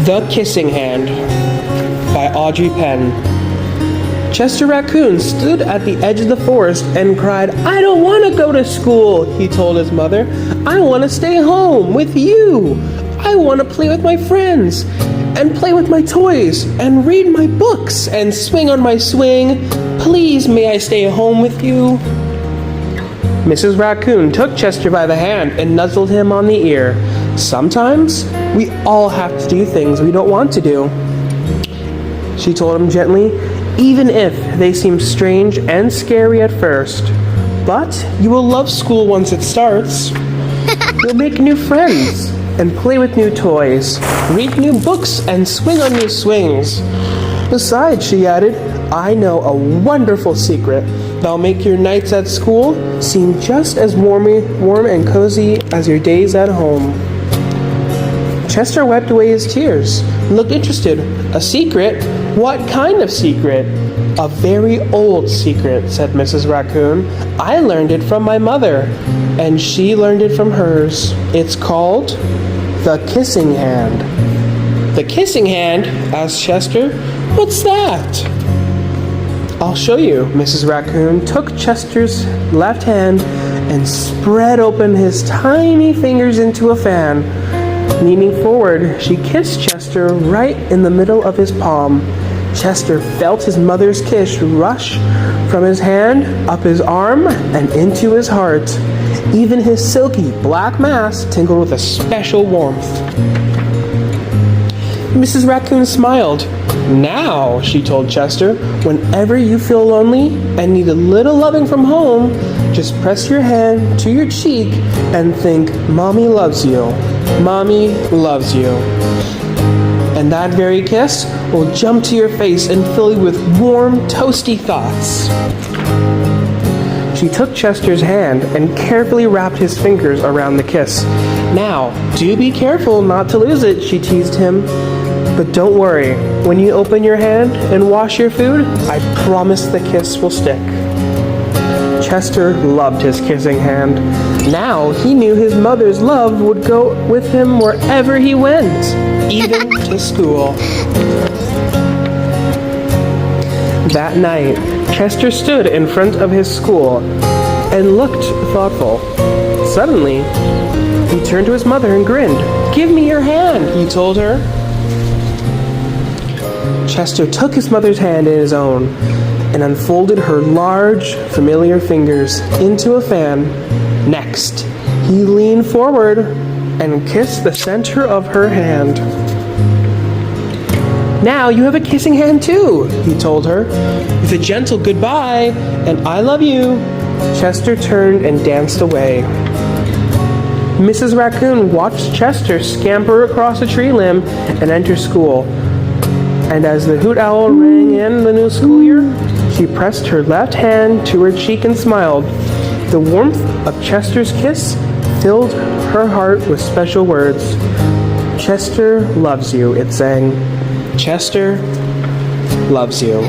The Kissing Hand by Audrey Penn. Chester Raccoon stood at the edge of the forest and cried, "I don't want to go to school," he told his mother. "I want to stay home with you. I want to play with my friends and play with my toys and read my books and swing on my swing. Please, may I stay home with you?" Mrs. Raccoon took Chester by the hand and nuzzled him on the ear. "Sometimes we all have to do things we don't want to do," she told him gently, "even if they seem strange and scary at first. But you will love school once it starts. You'll make new friends and play with new toys, read new books and swing on new swings. Besides," she added, "I know a wonderful secret that'll make your nights at school seem just as warm and cozy as your days at home." Chester wiped away his tears and looked interested. "A secret? What kind of secret?" "A very old secret," said Mrs. Raccoon. "I learned it from my mother, and she learned it from hers. It's called the Kissing Hand." "The Kissing Hand?" asked Chester. "What's that?" "I'll show you." Mrs. Raccoon took Chester's left hand and spread open his tiny fingers into a fan. Leaning forward, she kissed Chester right in the middle of his palm. Chester felt his mother's kiss rush from his hand, up his arm, and into his heart. Even his silky black mask tingled with a special warmth. Mrs. Raccoon smiled. "Now," she told Chester, "whenever you feel lonely and need a little loving from home, just press your hand to your cheek and think, 'Mommy loves you. Mommy loves you.' And that very kiss will jump to your face and fill you with warm, toasty thoughts." She took Chester's hand and carefully wrapped his fingers around the kiss. "Now, do be careful not to lose it," she teased him. "But don't worry, when you open your hand and wash your food, I promise the kiss will stick." Chester loved his kissing hand. Now he knew his mother's love would go with him wherever he went, even to school. That night, Chester stood in front of his school and looked thoughtful. Suddenly, he turned to his mother and grinned. "Give me your hand," he told her. Chester took his mother's hand in his own and unfolded her large, familiar fingers into a fan. Next, he leaned forward and kissed the center of her hand. "Now you have a kissing hand too," he told her. With a gentle goodbye and "I love you," Chester turned and danced away. Mrs. Raccoon watched Chester scamper across a tree limb and enter school. And as the hoot owl rang in the new school year, she pressed her left hand to her cheek and smiled. The warmth of Chester's kiss filled her heart with special words. "Chester loves you," it sang. "Chester loves you."